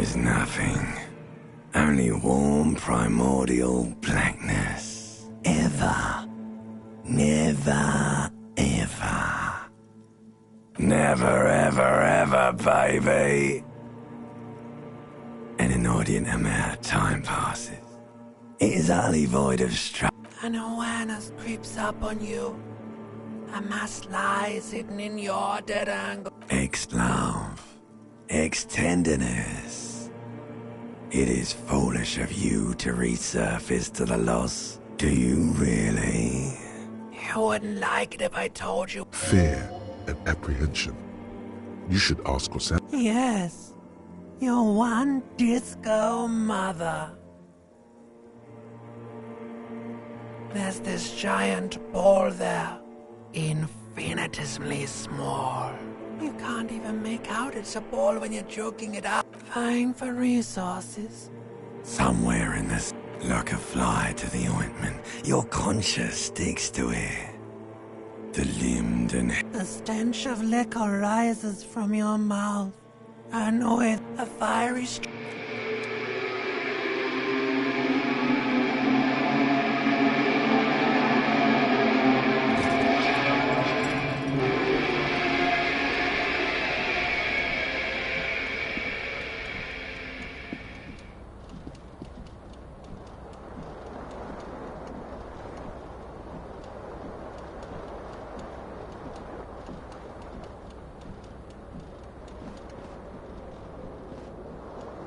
is nothing. Only warm primordial blackness. Ever. Never, ever. Never, ever, ever, baby. An inordinate amount of time passes. It is utterly void of structure. An awareness creeps up on you. A mass lies hidden in your dead angle. Ex-love. Ex-tenderness. It is foolish of you to resurface to the loss. Do you really? You wouldn't like it if I told you. Fear and apprehension. You should ask yourself. Yes. Your one disco mother. There's this giant ball there. Infinitesimally small. You can't even make out it's a ball when you're joking it up. Vying for resources. Somewhere in this, like a fly to the ointment, your conscience sticks to it. The limbed and... The stench of liquor rises from your mouth. And with a fiery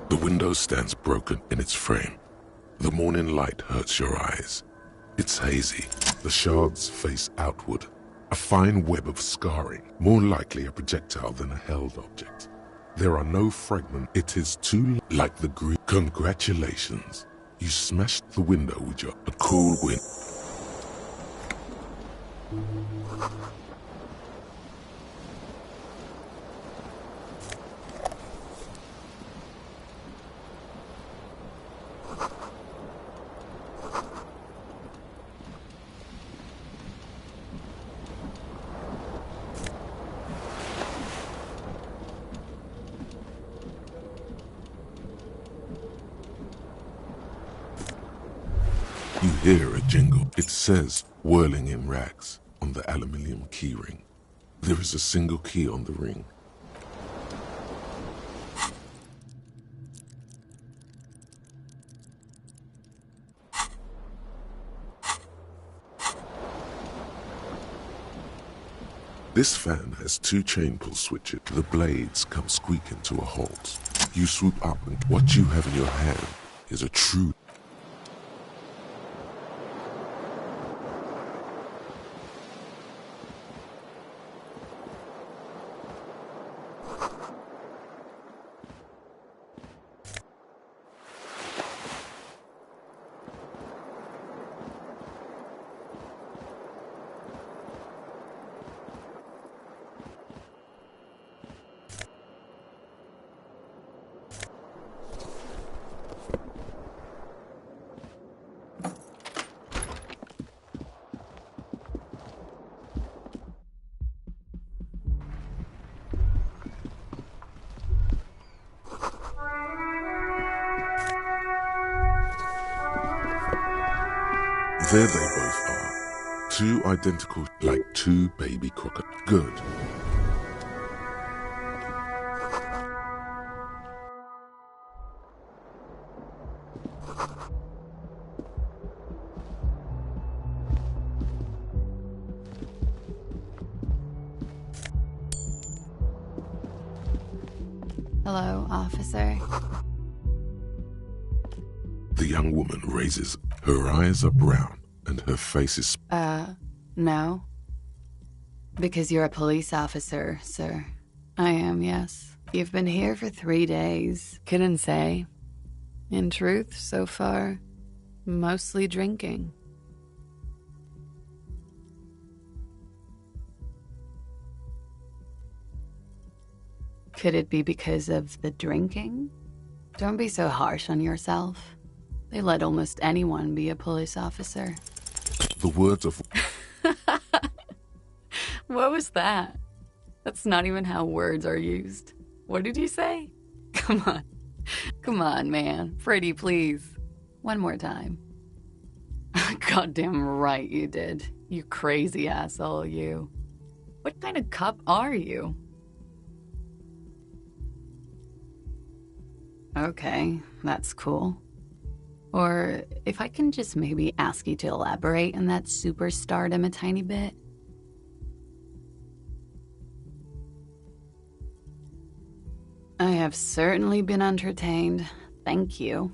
The window stands broken in its frame. The morning light hurts your eyes. It's hazy. The shards face outward. A fine web of scarring, more likely a projectile than a held object. There are no fragments. It is too like the green. Congratulations. You smashed the window with your cool wind. You hear a jingle. It says, whirling in rags, on the aluminium keyring. There is a single key on the ring. This fan has two chain pull switches. The blades come squeaking to a halt. You swoop up and what you have in your hand is a true... There they both are. Two identical, like two baby crocodiles. Good. Hello, officer. The young woman raises. Her eyes are brown, and her face is... No. Because you're a police officer, sir. I am, yes. You've been here for 3 days. Couldn't say. In truth, so far, mostly drinking. Could it be because of the drinking? Don't be so harsh on yourself. They let almost anyone be a police officer. The words of... What was that? That's not even how words are used. What did you say? Come on. Come on, man. Pretty, please. One more time. Goddamn right you did. You crazy asshole, you. What kind of cop are you? Okay, that's cool. Or if I can just maybe ask you to elaborate on that superstardom a tiny bit. I have certainly been entertained. Thank you.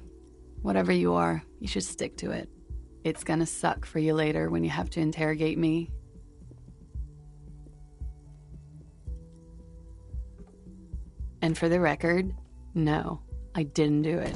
Whatever you are, you should stick to it. It's gonna suck for you later when you have to interrogate me. And for the record, no, I didn't do it.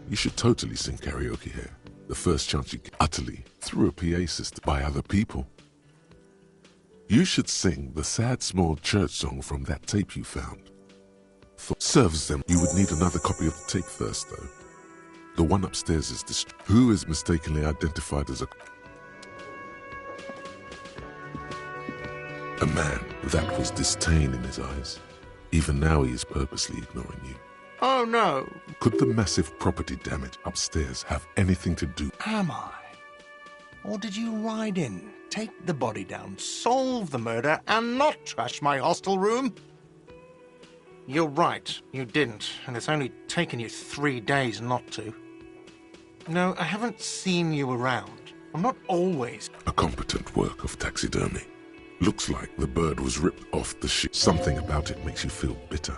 You should totally sing karaoke here. The first chance you get, utterly through a PA system by other people. You should sing the sad small church song from that tape you found. For serves them, you would need another copy of the tape first, though. The one upstairs is who is mistakenly identified as a man that was disdain in his eyes. Even now he is purposely ignoring you. Oh no! Could the massive property damage upstairs have anything to do? Am I? Or did you ride in, take the body down, solve the murder, and not trash my hostel room? You're right, you didn't, and it's only taken you 3 days not to. No, I haven't seen you around. I'm not always... A competent work of taxidermy. Looks like the bird was ripped off the ship. Something about it makes you feel bitter.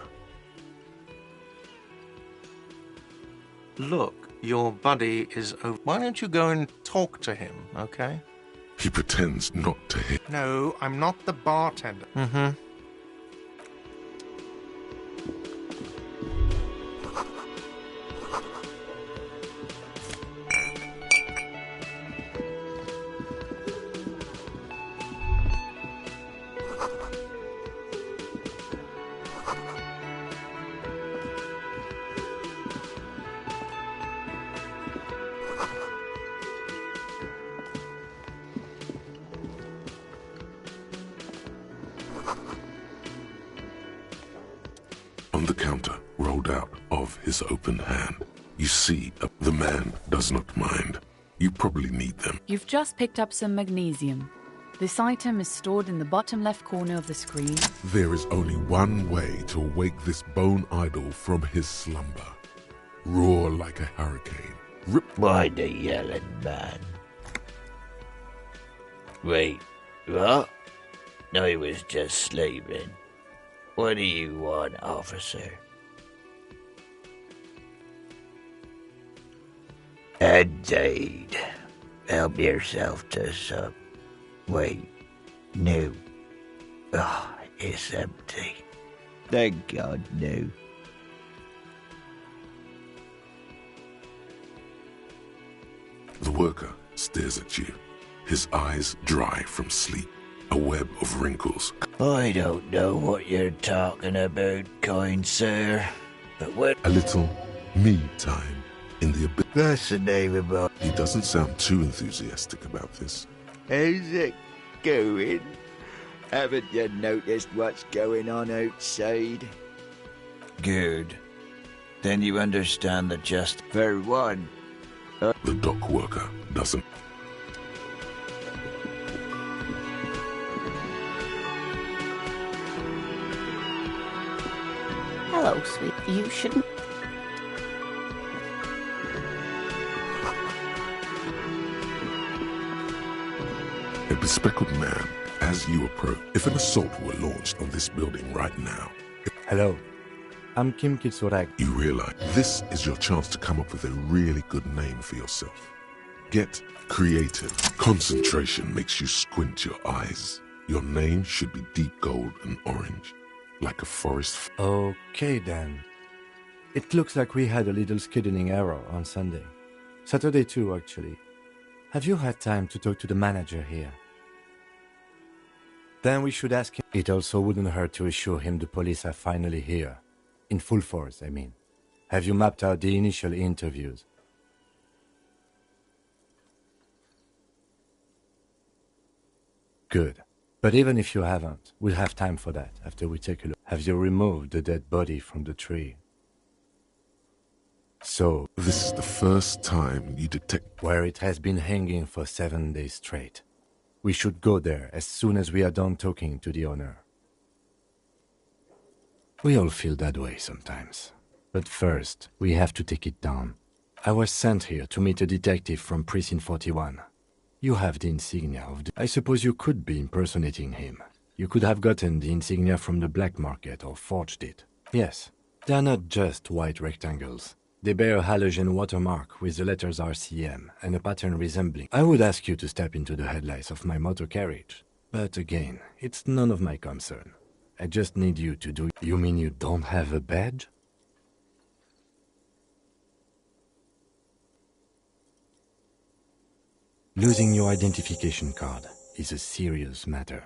Look, your buddy is over. Why don't you go and talk to him, okay? He pretends not to hear. No, I'm not the bartender. Mm-hmm. On the counter, rolled out of his open hand, you see the man does not mind. You probably need them. You've just picked up some magnesium. This item is stored in the bottom left corner of the screen. There is only one way to awake this bone idol from his slumber. Roar like a hurricane. Rip by the yelling man. Wait, what? I was just sleeping. What do you want, officer? Indeed. Help yourself to some. Wait, no. Oh, it's empty. Thank God, no. The worker stares at you, his eyes dry from sleep, a web of wrinkles. I don't know what you're talking about, kind sir, but what... A little me time in the abyss. That's the name of it. He doesn't sound too enthusiastic about this. How's it going? Haven't you noticed what's going on outside? Good. Then you understand that just for one... The dock worker doesn't. Hello, sweet. You shouldn't... A bespectacled man, as you approach. If an assault were launched on this building right now, Hello, I'm Kim Kitsuragi. you realize this is your chance to come up with a really good name for yourself. Get creative. Concentration makes you squint your eyes. Your name should be deep gold and orange, like a forest. Okay then. It looks like we had a little scheduling error on Sunday. Saturday too, actually. Have you had time to talk to the manager here? Then we should ask him. It also wouldn't hurt to assure him the police are finally here. In full force, I mean. Have you mapped out the initial interviews? Good. But even if you haven't, we'll have time for that after we take a look. Have you removed the dead body from the tree? So, This is the first time you detect where it has been hanging for 7 days straight. We should go there as soon as we are done talking to the owner. We all feel that way sometimes. But first, we have to take it down. I was sent here to meet a detective from Precinct 41. You have the insignia of the... I suppose you could be impersonating him. You could have gotten the insignia from the black market or forged it. Yes, they are not just white rectangles. They bear a halogen watermark with the letters RCM and a pattern resembling. I would ask you to step into the headlights of my motor carriage. But again, it's none of my concern. I just need you to do... You mean you don't have a badge? Losing your identification card is a serious matter.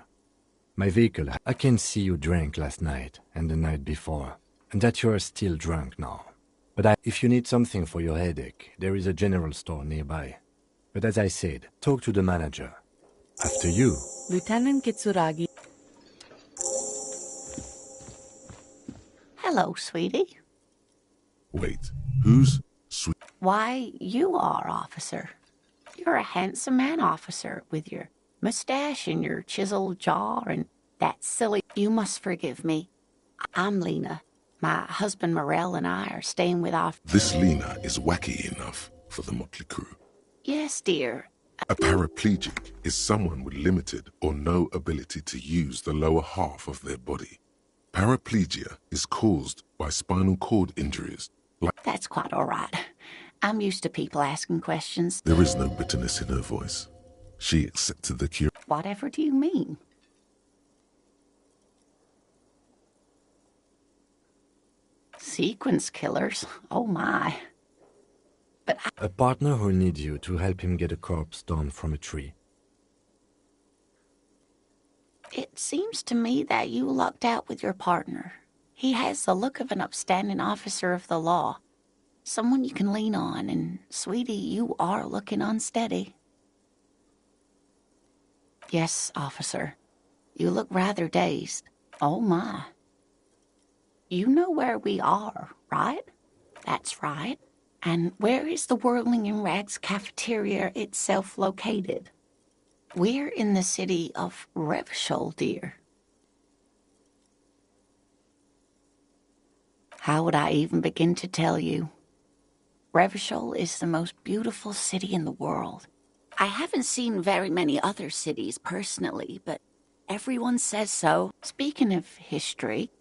My vehicle... I can see you drank last night and the night before, and that you are still drunk now. But if you need something for your headache, there is a general store nearby. But as I said, talk to the manager. After you. Lieutenant Kitsuragi. Hello, sweetie. Wait, who's sweet? Why, you are, officer. You're a handsome man, officer, with your mustache and your chiseled jaw and that silly... You must forgive me. I'm Lena. My husband Morel and I are staying with our... This Lena is wacky enough for the motley crew. Yes, dear. A paraplegic is someone with limited or no ability to use the lower half of their body. Paraplegia is caused by spinal cord injuries. That's quite all right. I'm used to people asking questions. There is no bitterness in her voice. She accepted the cure. Whatever do you mean? Sequence killers? Oh my. But A partner who needs you to help him get a corpse down from a tree. it seems to me that you lucked out with your partner. He has the look of an upstanding officer of the law. Someone you can lean on, and sweetie, you are looking unsteady. Yes, officer. You look rather dazed. Oh my. You know where we are, right? That's right. And where is the Whirling in Rags cafeteria itself located? We're in the city of Revachol, dear. How would I even begin to tell you? Revachol is the most beautiful city in the world. I haven't seen very many other cities personally, but everyone says so. Speaking of history,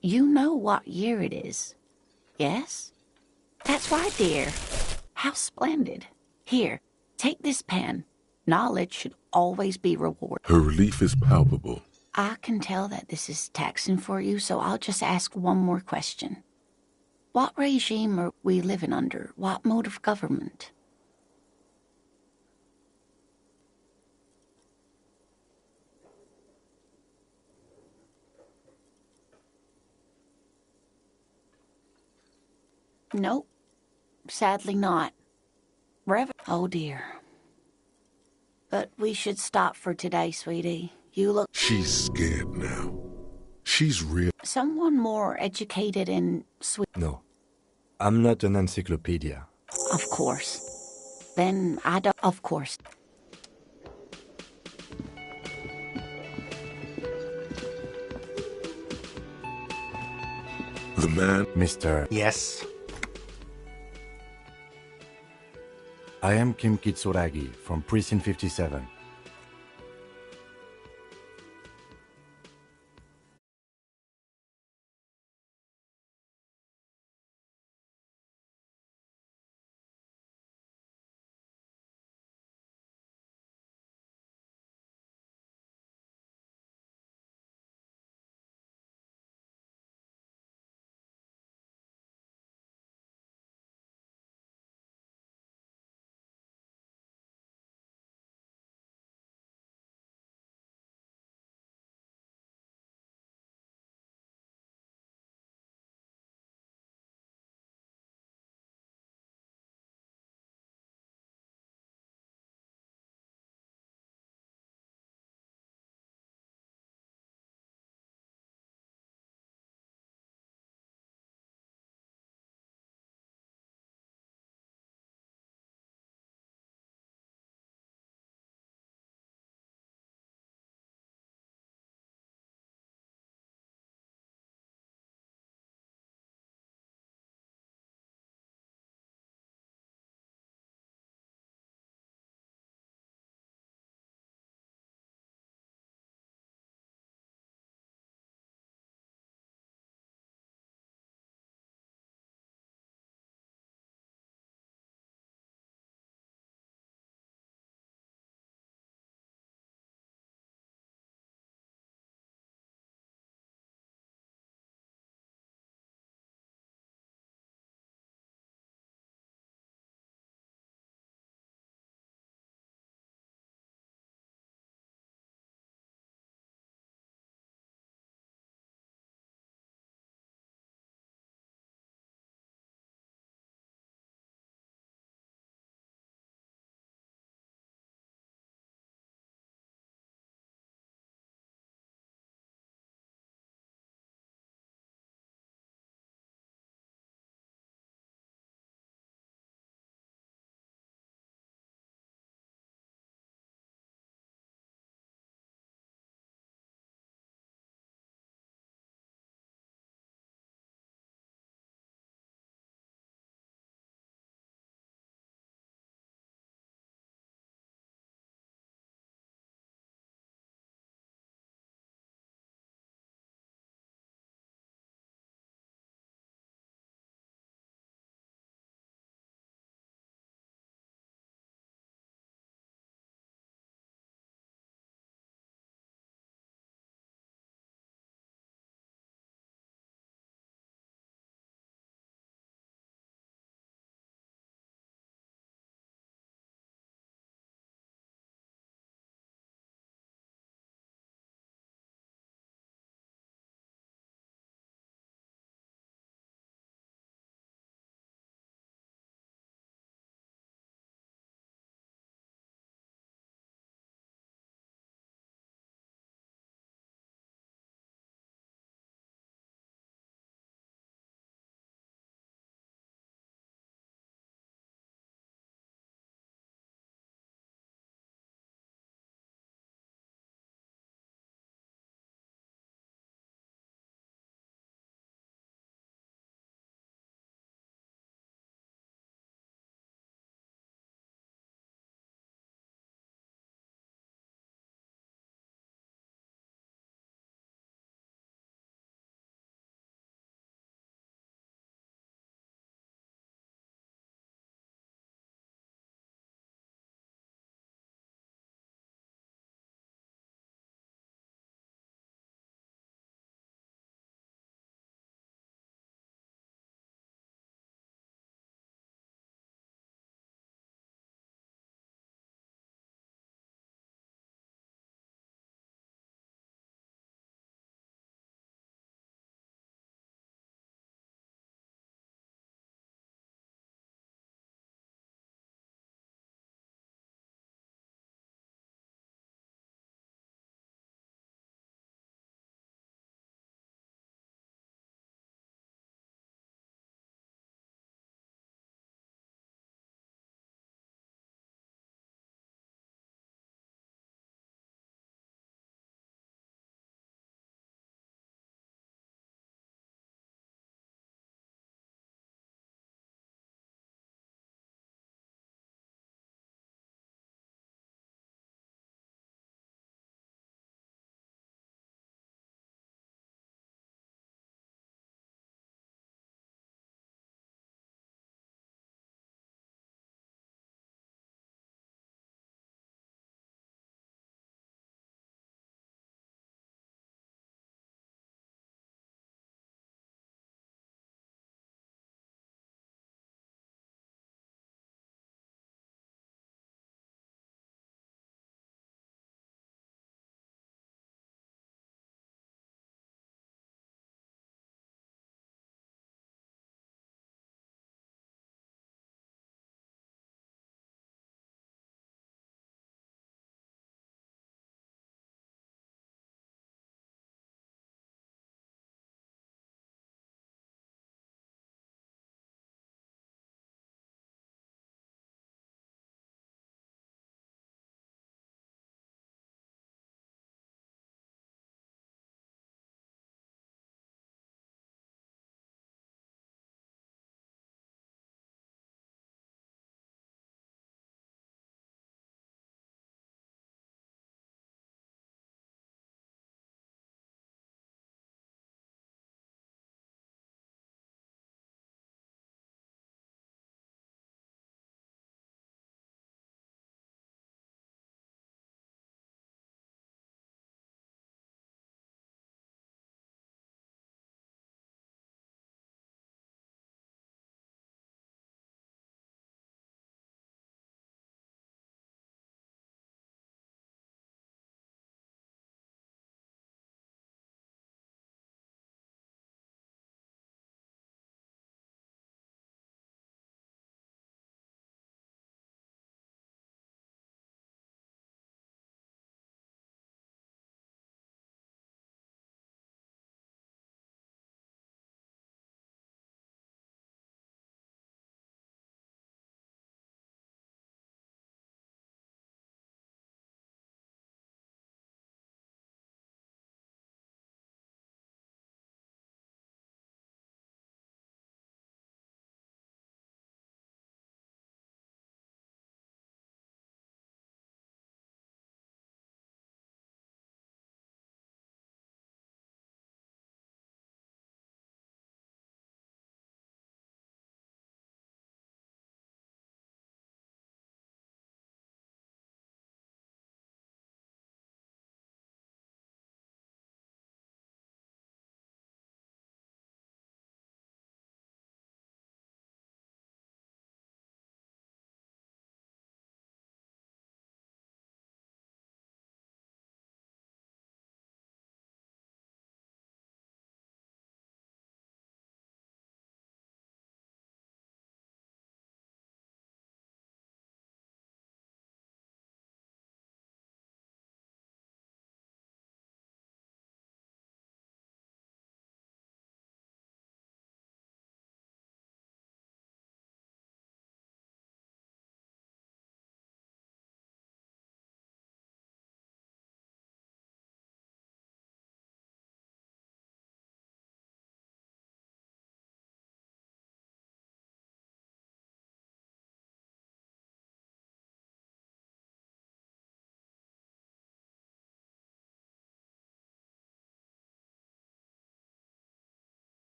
you know what year it is, yes? That's right, dear. How splendid. Here, take this pen. Knowledge should always be rewarded. Her relief is palpable. I can tell that this is taxing for you, so I'll just ask one more question. What regime are we living under? What mode of government? Nope. Sadly not. Oh dear. But we should stop for today, sweetie. You look... She's scared now. She's real. Someone more educated and sweet. No. I'm not an encyclopedia. Of course. Then I don't... Of course. The man... Mr. Yes? I am Kim Kitsuragi from Precinct 57.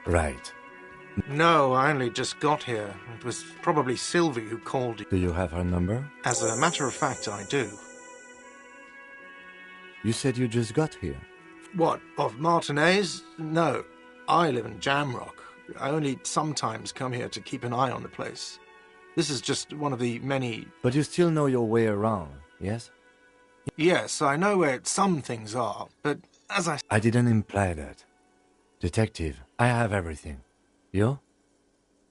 Right. No, I only just got here. It was probably Sylvie who called you. Do you have her number? As a matter of fact, I do. You said you just got here. What, of Martinez? No. I live in Jamrock. I only sometimes come here to keep an eye on the place. This is just one of the many... But you still know your way around, yes? Yes, I know where some things are, but as I didn't imply that. Detective, I have everything. You?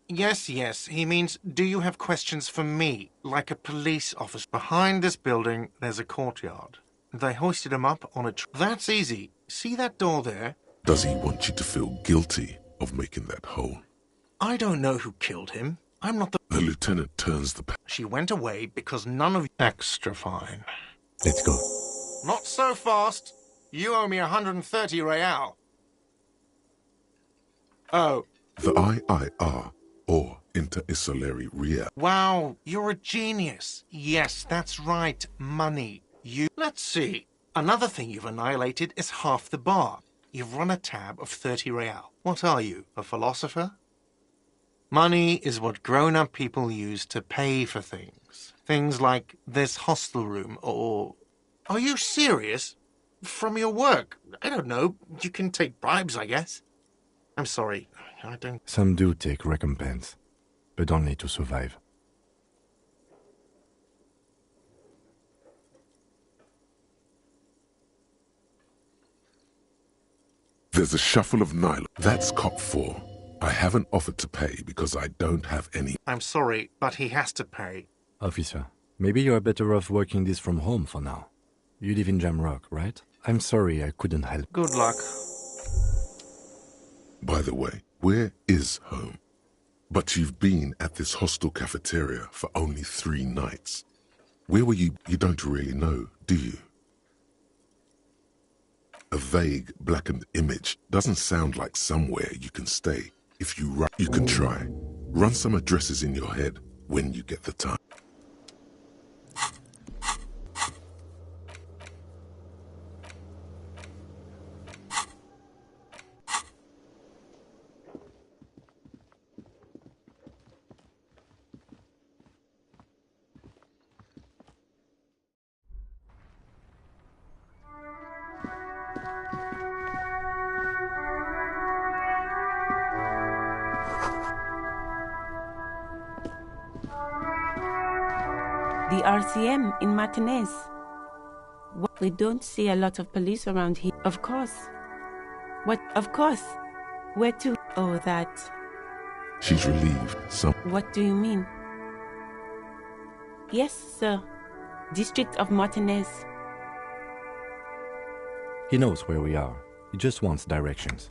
Yes, he means, do you have questions for me, like a police officer? Behind this building, there's a courtyard. They hoisted him up on a That's easy. See that door there? Does he want you to feel guilty of making that hole? I don't know who killed him. I'm not the... The lieutenant turns the... She went away because none of... Extra fine. Let's go. Not so fast. You owe me 130 real. Oh. The IIR, or Inter-Isolari Real. Wow, you're a genius. Yes, that's right. Money. Let's see. Another thing you've annihilated is half the bar. You've run a tab of 30 real. What are you, a philosopher? Money is what grown-up people use to pay for things. Things like this hostel room or... Are you serious? From your work? I don't know. You can take bribes, I guess. I'm sorry. I don't... Some do take recompense, but only to survive. There's a shuffle of nylon. That's cop 4. I haven't offered to pay because I don't have any. I'm sorry, but he has to pay. Officer, maybe you're better off working this from home for now. You live in Jamrock, right? I'm sorry I couldn't help. Good luck. By the way, where is home? But you've been at this hostel cafeteria for only 3 nights. Where were you? You don't really know, do you? A vague, blackened image doesn't sound like somewhere you can stay. If you can try. Run some addresses in your head when you get the time. The RCM in Martinez. We don't see a lot of police around here. Of course. What? Of course. Where to? Oh, that. She's relieved. What do you mean? Yes, sir. District of Martinez. He knows where we are. He just wants directions.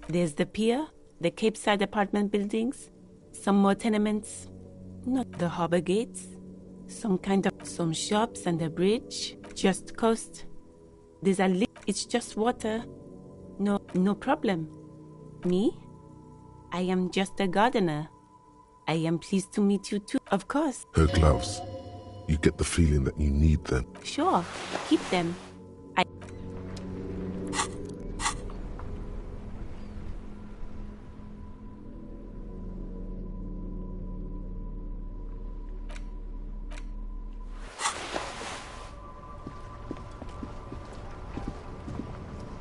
There's the pier, the Cape Side apartment buildings, some more tenements, not the harbor gates, some shops and a bridge, just coast. There's a it's just water. No problem. Me? I am just a gardener. I am pleased to meet you too, of course. Her gloves. You get the feeling that you need them. Sure, keep them.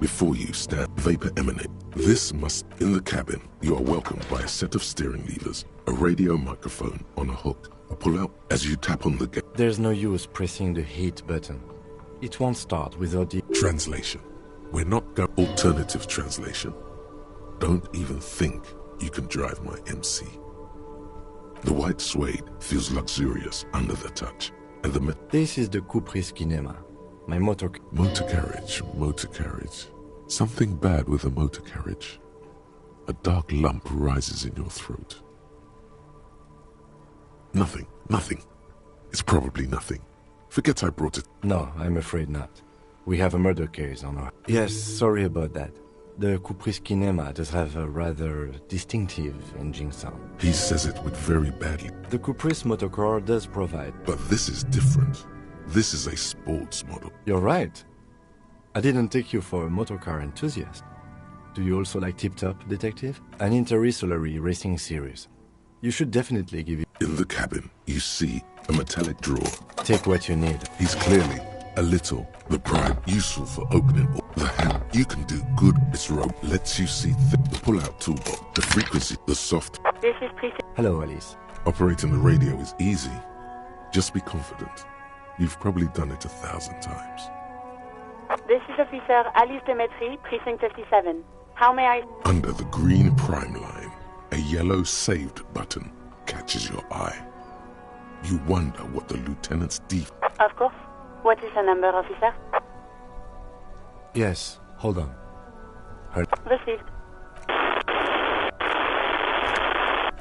Before you stand, vapor emanate. This must... In the cabin, you are welcomed by a set of steering levers, a radio microphone on a hook, a pull-out as you tap on the gate. There's no use pressing the heat button. It won't start without the... Translation. We're not going... Alternative translation. Don't even think you can drive my MC. The white suede feels luxurious under the touch, and the... This is the Kupris Kinema. My motor carriage. Something bad with a motor carriage. A dark lump rises in your throat. Nothing. It's probably nothing. Forget I brought it. No, I'm afraid not. We have a murder case on our... Yes, sorry about that. The Kupris Kinema does have a rather distinctive engine sound. He says it with very badly. The Kupris motorcar does provide... But this is different. This is a sports model. You're right. I didn't take you for a motorcar enthusiast. Do you also like Tip Top, Detective? An interstellary racing series. You should definitely give it... In the cabin, you see a metallic drawer. Take what you need. He's clearly a little the prime, useful for opening the hand. You can do good. This rope lets you see the pull-out toolbox, the frequency, the soft. This is Precinct. Hello, Alice. Operating the radio is easy. Just be confident. You've probably done it 1,000 times. This is Officer Alice Demetri, Precinct 57. How may I... Under the green prime line, a yellow saved button catches your eye. You wonder what the lieutenant's Of course. What is the number, officer? Yes, hold on. Received.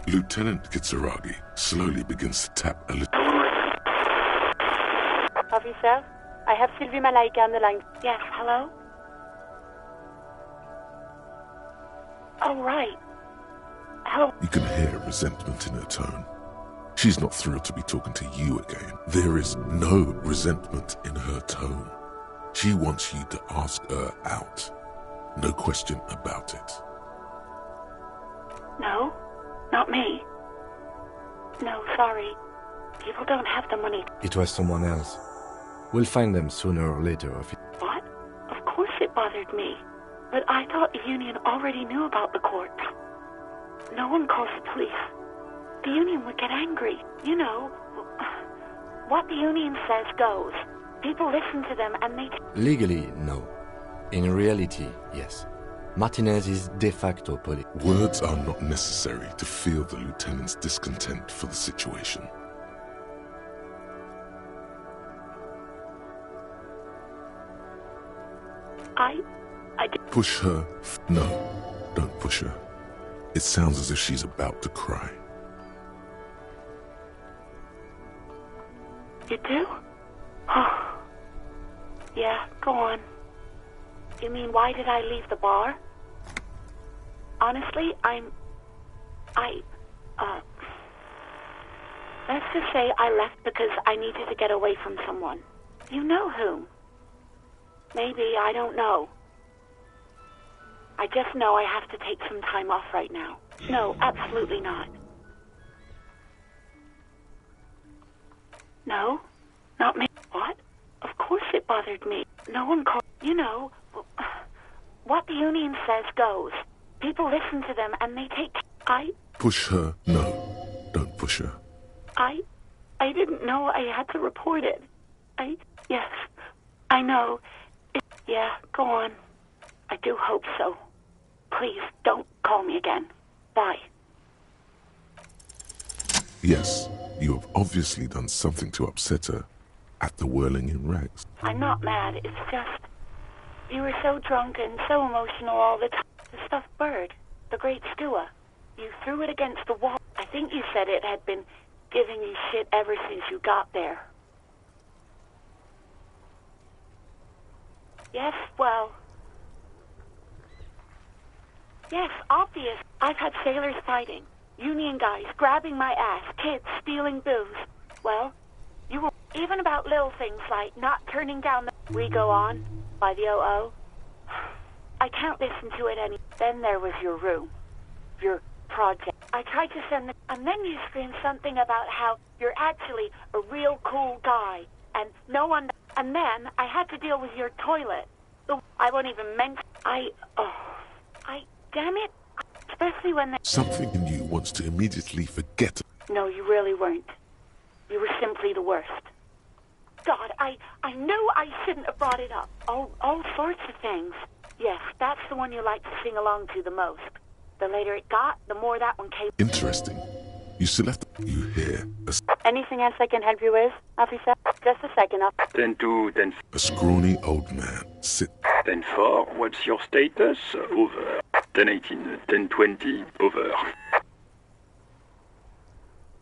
Lieutenant Kitsuragi slowly begins to tap a little. Officer, I have Sylvie Malaika on the line. Yes, hello? Oh, right. Hello. You can hear resentment in her tone. She's not thrilled to be talking to you again. There is no resentment in her tone. She wants you to ask her out. No question about it. No, not me. No, sorry. People don't have the money. It was someone else. We'll find them sooner or later. What? Of course it bothered me. But I thought the union already knew about the court. No one calls the police. The union would get angry. You know, what the union says goes. People listen to them and they... Legally, no. In reality, yes. Martinez is de facto police. Words are not necessary to feel the lieutenant's discontent for the situation. I did... Push her. No, don't push her. It sounds as if she's about to cry. You do? Oh. Yeah, go on. You mean, why did I leave the bar? Honestly, let's just say I left because I needed to get away from someone. You know whom? Maybe, I don't know. I just know I have to take some time off right now. No, absolutely not. No, not me. What? Of course it bothered me. No one called. You know, what the union says goes. People listen to them and they take... Push her. No, don't push her. I didn't know I had to report it. Yes, I know. Yeah, go on. I do hope so. Please, don't call me again. Bye. Yes, you have obviously done something to upset her at the whirling in rags. I'm not mad, it's just... You were so drunk and so emotional all the time. The stuffed bird, the great skua. You threw it against the wall. I think you said it had been giving you shit ever since you got there. Yes, well... Yes, obvious. I've had sailors fighting. Union guys grabbing my ass. Kids stealing booze. Well, you were... Even about little things like not turning down the... We Go On by the O.O. I can't listen to it any... Then there was your room. Your project. I tried to send the... And then you screamed something about how you're actually a real cool guy. And no one... And then I had to deal with your toilet. I won't even mention... Damn it. Especially when they... Something in you wants to immediately forget. No, you really weren't. You were simply the worst. God, I knew I shouldn't have brought it up. All sorts of things. Yes, that's the one you like to sing along to the most. The later it got, the more that one came... Interesting. You still have to... You hear Anything else I can help you with, officer? Just a second, 10-2, 10... a scrawny old man sit... 10-4, what's your status? Over. 10-18, 10-20, over.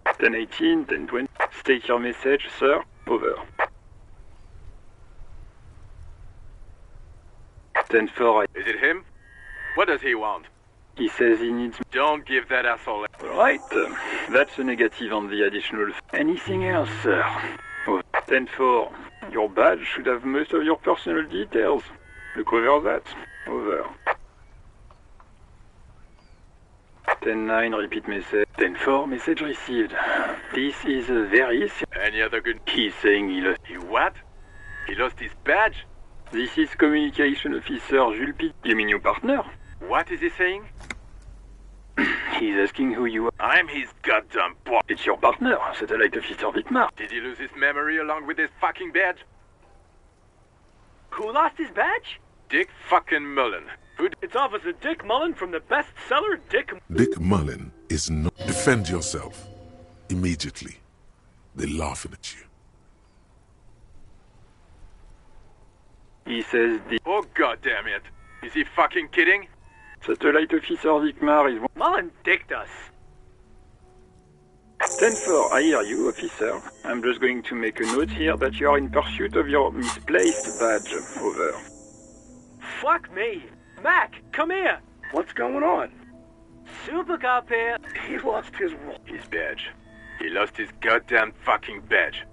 10-18, 10-20, state your message, sir, over. 10-4, Is it him? What does he want? he says he needs... Don't give that asshole... Right, that's a negative on the additional... Anything else, sir? Over. 10-4, your badge should have most of your personal details. Look over that. Over. 10-9, repeat message. 10-4, message received. This is very... Any other good... He's saying he lost... He what? He lost his badge? This is Communication Officer Jules Pitt. You mean your partner? What is he saying? He's asking who you are. I'm his goddamn boss. It's your partner, Satellite Officer Wittmar. Did he lose his memory along with his fucking badge? Who lost his badge? Dick fucking Mullen. It's Officer Dick Mullen from the bestseller Dick... Dick Mullen is not... Defend yourself. Immediately. They're laughing at you. He says the... Oh goddamn it. Is he fucking kidding? Satellite Officer Wittmar is... Mullen dicked us. 10-4, I hear you, officer. I'm just going to make a note here that you are in pursuit of your misplaced badge. Over. Fuck me. Mac, come here. What's going on? Supercop here. He lost his badge. He lost his goddamn fucking badge.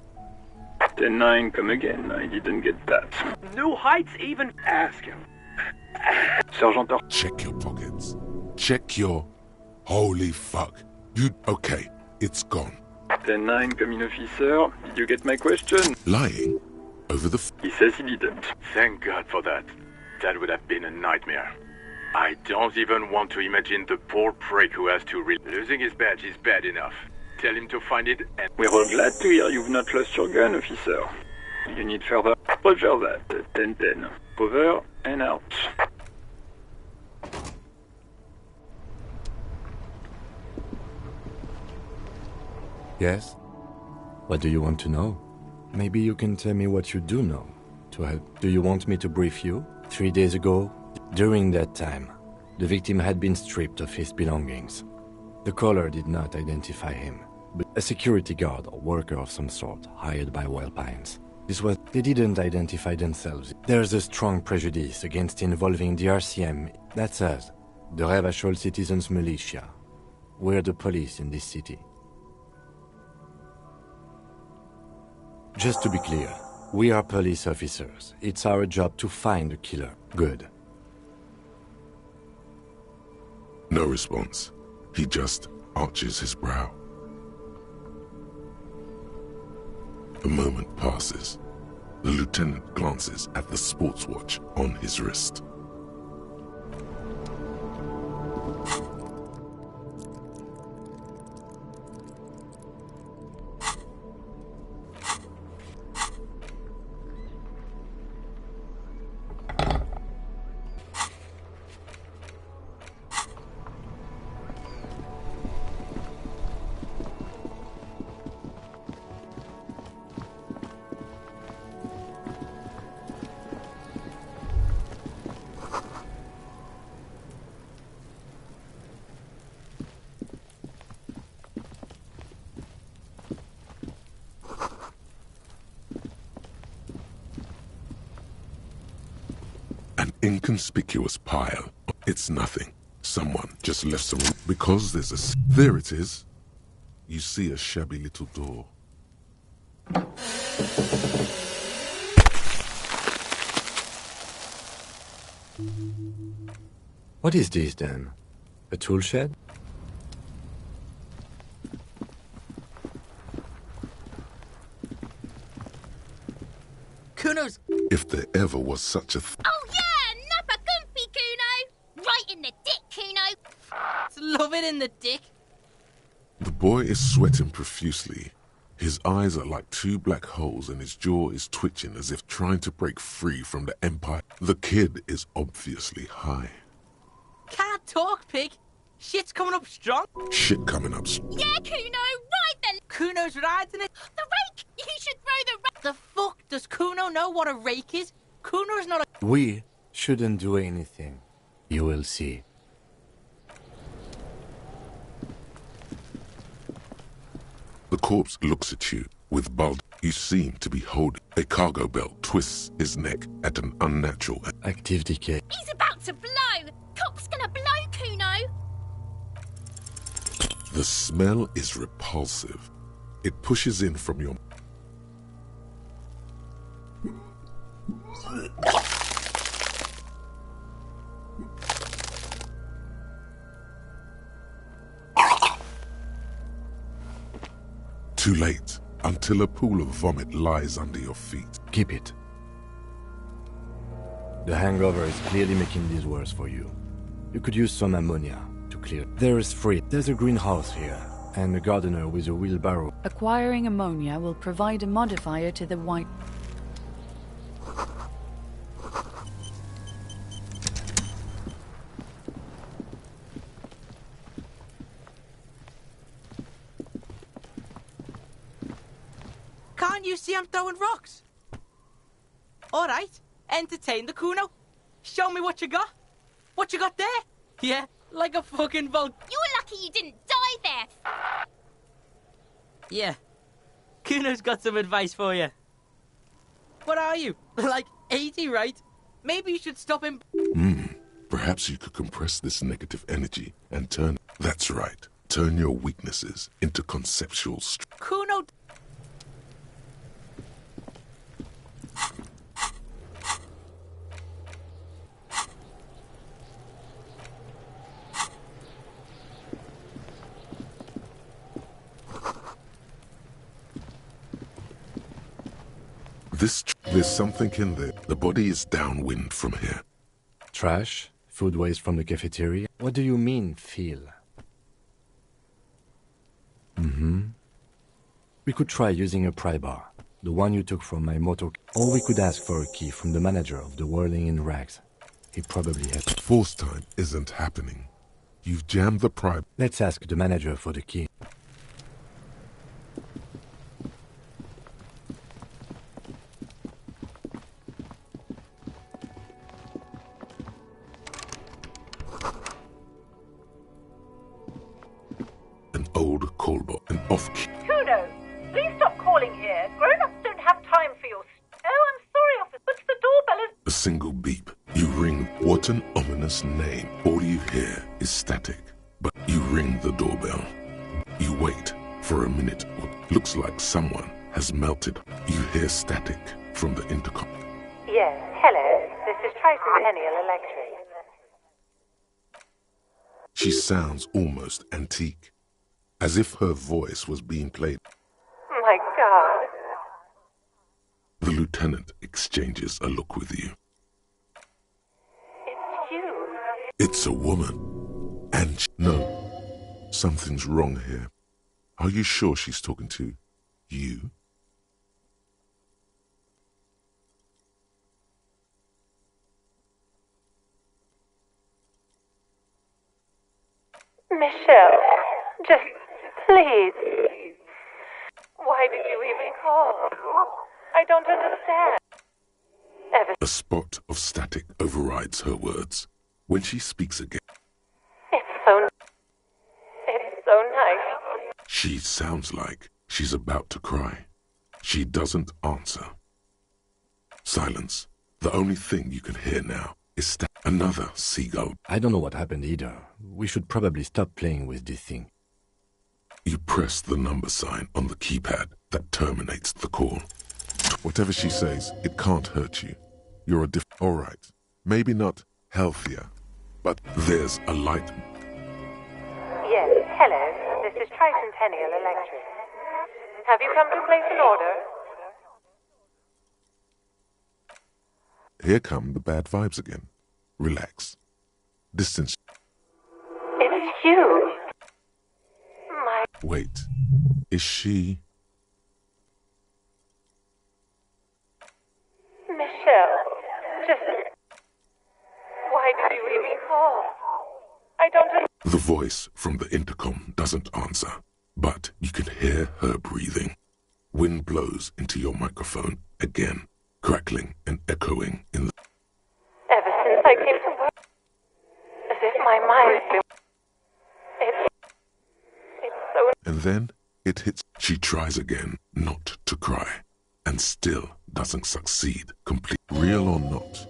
10-9, come again. I didn't get that. New Heights even... Ask him. Sergeant... Check your pockets. Check your... Holy fuck. You... Okay, it's gone. 10-9, come in, officer. Did you get my question? Lying? Over the... He says he didn't. Thank God for that. That would have been a nightmare. I don't even want to imagine the poor prick who has to losing his badge is bad enough. Tell him to find it and... We're all glad to hear you've not lost your gun, officer. You need further... Roger that. 10-10. Over and out. Yes? What do you want to know? Maybe you can tell me what you do know to help. Do you want me to brief you? 3 days ago, during that time, the victim had been stripped of his belongings. The caller did not identify him, but a security guard or worker of some sort hired by Wild Pines. They didn't identify themselves. There's a strong prejudice against involving the RCM. That's us, the Revachol Citizens Militia. We're the police in this city. Just to be clear, we are police officers. It's our job to find the killer. Good. No response. He just arches his brow. A moment passes. The lieutenant glances at the sports watch on his wrist. An inconspicuous pile. It's nothing. Someone just left some... Because there's a... There it is. You see a shabby little door. What is this then? A tool shed? Kuno's... If there ever was such a... Oh yeah, nappa gumpy, Kuno! Right in the dick, Kuno! Love it in the dick. The boy is sweating profusely. His eyes are like two black holes and his jaw is twitching as if trying to break free from the empire. The kid is obviously high. Can't talk, pig. Shit's coming up strong. Shit coming up. Yeah, Kuno, right then! Kuno's riding it. The rake! You should throw the rake! The fuck? Does Kuno know what a rake is? Kuno's not a... We shouldn't do anything. You will see. The corpse looks at you with bulge. You seem to be holding a cargo belt twists his neck at an unnatural active decay. He's about to blow! Cop's gonna blow, Kuno! The smell is repulsive. It pushes in from your... Too late, until a pool of vomit lies under your feet. Keep it. The hangover is clearly making this worse for you. You could use some ammonia to clear. There is free. There's a greenhouse here, and a gardener with a wheelbarrow. Acquiring ammonia will provide a modifier to the white... Can't you see I'm throwing rocks? All right, entertain the Kuno. Show me what you got. What you got there? Yeah, like a fucking boat. You're lucky you didn't die there. Yeah, Kuno's got some advice for you. What are you, like 80, right? Maybe you should stop him. Perhaps you could compress this negative energy and turn... That's right. Turn your weaknesses into conceptual strength. Kuno... There's something in there. The body is downwind from here. Trash? Food waste from the cafeteria? What do you mean, feel? We could try using a pry bar, the one you took from my motor. Or we could ask for a key from the manager of the Whirling in Rags. He probably has... Force time isn't happening. You've jammed the pry... Let's ask the manager for the key. An old callboy, an off-key... Kuno, please stop calling here. Grown-ups don't have time for your... Oh, I'm sorry, officer, but the doorbell is... A single beep. You ring. What an ominous name. All you hear is static. But you ring the doorbell. You wait for a minute. What looks like someone has melted. You hear static from the intercom. Yes, hello. This is Tricentennial Electric. She sounds almost antique, as if her voice was being played. My God. The lieutenant exchanges a look with you. It's you. It's a woman. And no, something's wrong here. Are you sure she's talking to you? Michelle, just please. Why did you even call? I don't understand. A spot of static overrides her words. When she speaks again, it's so nice. she sounds like she's about to cry. She doesn't answer. Silence. The only thing you can hear now is another seagull. I don't know what happened either. We should probably stop playing with this thing. You press the number sign on the keypad that terminates the call. Whatever she says, it can't hurt you. You're a all right. Maybe not healthier, but there's a light. Yes, hello. This is Tricentennial Electric. Have you come to place an order? Here come the bad vibes again. Relax. Distance. It's you. Wait. Is she... Michelle, just... Why did you even call? I don't... The voice from the intercom doesn't answer, but you can hear her breathing. Wind blows into your microphone again, crackling and echoing in the... Ever since I came to work, as if my mind's been... It's so... And then it hits. She tries again not to cry, and still doesn't succeed completely. Real or not,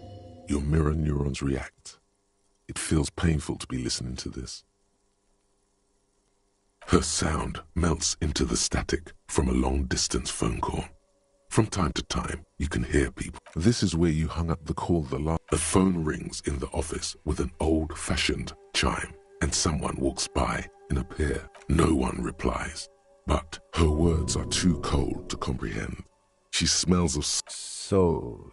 your mirror neurons react. It feels painful to be listening to this. Her sound melts into the static from a long-distance phone call. From time to time, you can hear people. This is where you hung up the call the last. The phone rings in the office with an old-fashioned chime, and someone walks by in a pair. No one replies. but her words are too cold to comprehend. She smells of... So...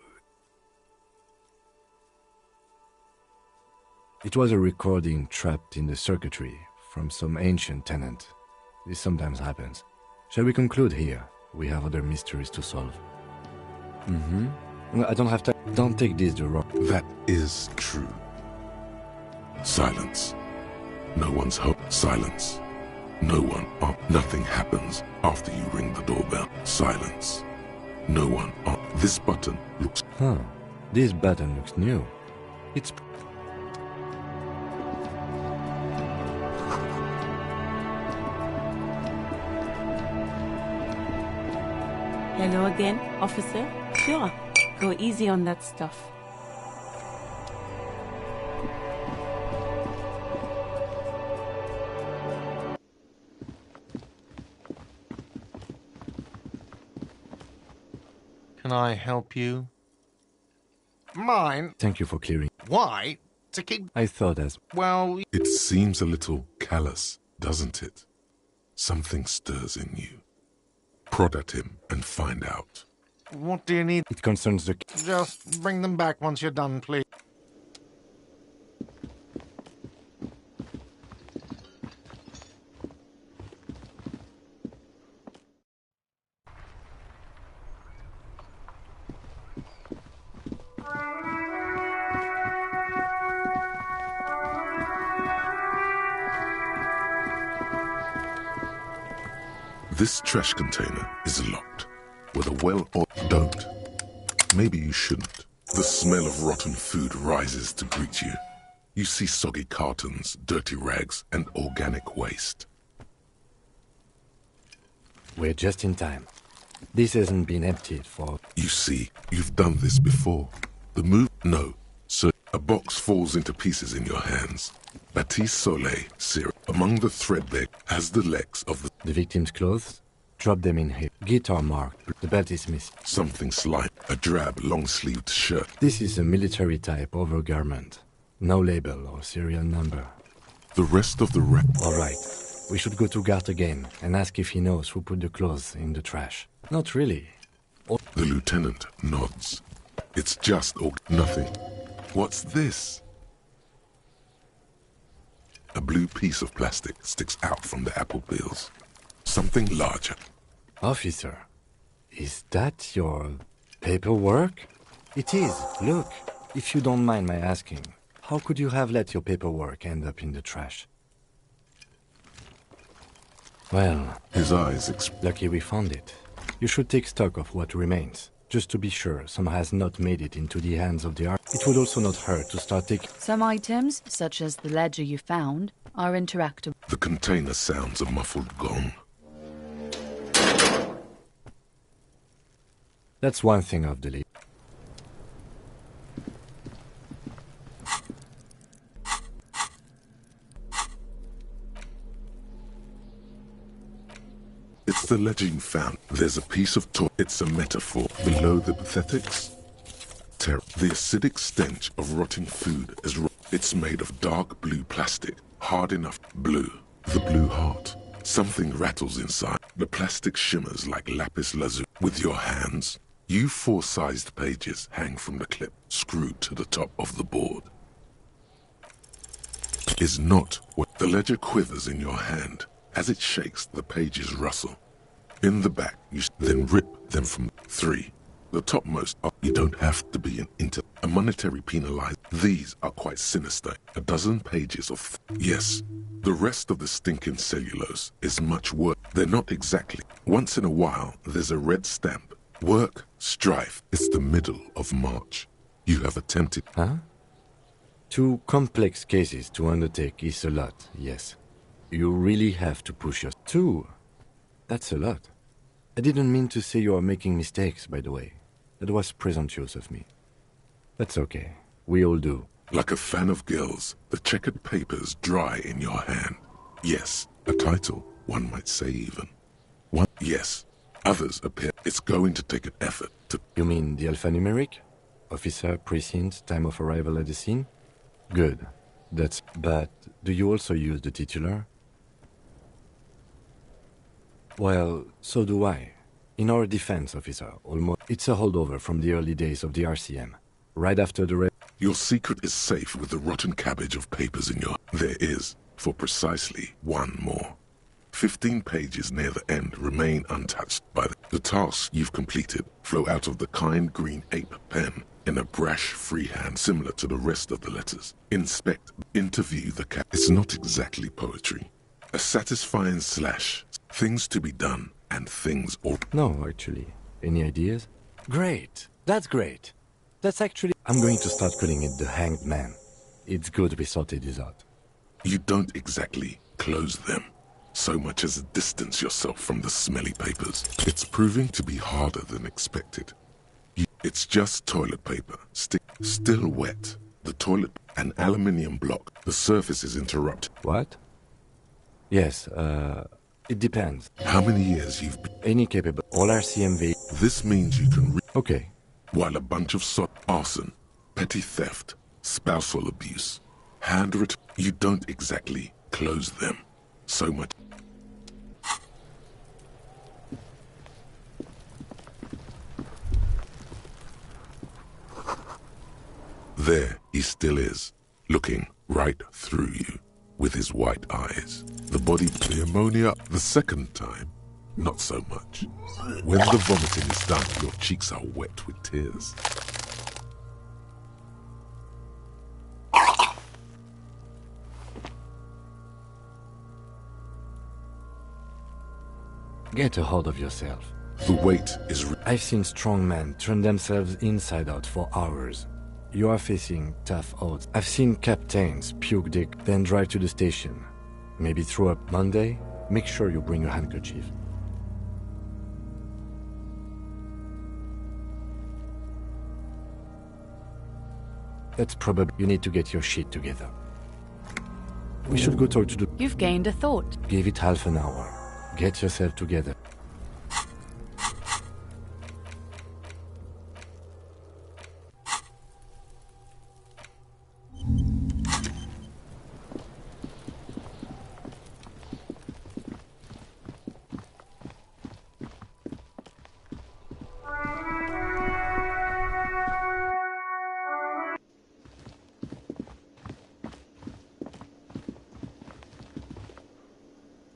It was a recording trapped in the circuitry from some ancient tenant. This sometimes happens. Shall we conclude here? We have other mysteries to solve. I don't have time. Don't take this the wrong... That is true. Silence. No one's home. Silence. No one. Nothing happens after you ring the doorbell. Silence. No one. This button looks... This button looks new. It's... Hello again, officer? Sure. Go easy on that stuff. Can I help you? Mine? Thank you for clearing. Why? To keep... I thought as... Well... It seems a little callous, doesn't it? Something stirs in you. Prod at him and find out. What do you need? It concerns the... Just bring them back once you're done, please. This trash container is locked. With a well or don't. Maybe you shouldn't. The smell of rotten food rises to greet you. You see soggy cartons, dirty rags, and organic waste. We're just in time. This hasn't been emptied for... You see, you've done this before. The move... No. So, a box falls into pieces in your hands. Baptiste Soleil, syrup, among the threadbare, has the legs of the victim's clothes. Drop them in here. Guitar marked. The belt is missing. Something slime. A drab, long-sleeved shirt. This is a military-type overgarment. No label or serial number. The rest of the wreck... All right. We should go to Gart again and ask if he knows who put the clothes in the trash. Not really. The lieutenant nods. It's just nothing. What's this? A blue piece of plastic sticks out from the apple peels. Something larger. Officer, is that your paperwork? It is. Look, if you don't mind my asking, how could you have let your paperwork end up in the trash? Well, his eyes lucky we found it. You should take stock of what remains, just to be sure some has not made it into the hands of the art. It would also not hurt to start taking... Some items, such as the ledger you found, are interactable. The container sounds a muffled gong. That's one thing of the lead. It's the legend found. There's a piece of toy. It's a metaphor. Below the pathetics, terror. The acidic stench of rotting food is it's made of dark blue plastic, hard enough. Blue. The blue heart. Something rattles inside. The plastic shimmers like lapis lazuli. With your hands, you four-sized pages hang from the clip, screwed to the top of the board. Is not what the ledger quivers in your hand. As it shakes, the pages rustle. In the back, you then rip them from 3. The topmost are, you don't have to be a monetary penalized. These are quite sinister. A dozen pages of... Yes, the rest of the stinking cellulose is much worse. They're not exactly. Once in a while, there's a red stamp. Work, strife. It's the middle of March. You have attempted... Huh? 2 complex cases to undertake is a lot, yes. You really have to push your... 2? That's a lot. I didn't mean to say you are making mistakes, by the way. That was presumptuous of me. That's okay. We all do. Like a fan of girls, the checkered papers dry in your hand. Yes, a title, one might say even. One, yes, others appear. It's going to take an effort to... You mean the alphanumeric? Officer, precinct, time of arrival at the scene? Good. But do you also use the titular? Well, so do I. In our defense, officer, it's a holdover from the early days of the RCM. Right after the Your secret is safe with the rotten cabbage of papers in your... There is, for precisely one more. 15 pages near the end remain untouched by the tasks you've completed flow out of the kind green ape pen in a brash freehand similar to the rest of the letters. Inspect, interview the cat. It's not exactly poetry. A satisfying slash. Things to be done and things or... No, actually. Any ideas? Great. That's great. That's actually... I'm going to start calling it the Hanged Man. It's good we sorted this out. You don't exactly close them, so much as distance yourself from the smelly papers. It's proving to be harder than expected. It's just toilet paper, still wet. The toilet, an aluminium block. The surface is interrupted. What? Yes, it depends. How many years you've been... Any capable. All RCMV. This means you can... Okay. While a bunch of arson, petty theft, spousal abuse, handwritten... You don't exactly close them. So much... There he still is, looking right through you with his white eyes. The body, the ammonia, the second time, not so much. When the vomiting is done, your cheeks are wet with tears. Get a hold of yourself. The weight is... I've seen strong men turn themselves inside out for hours. You are facing tough odds. I've seen captains puke dick, then drive to the station. Maybe throw up Monday. Make sure you bring your handkerchief. That's probably... You need to get your shit together. We should go talk to the... You've gained a thought. Give it half an hour. Get yourself together.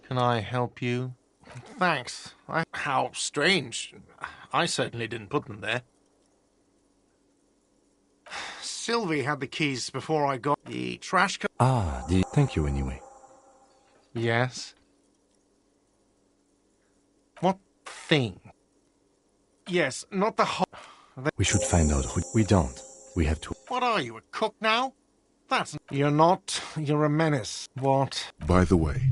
Can I help you? Thanks. How strange. I certainly didn't put them there. Sylvie had the keys before I got the trash can. Thank you anyway. Yes? What thing? Yes, not the whole... We should find out who... We don't. We have to... What are you, a cook now? That's... You're not. You're a menace. What? By the way,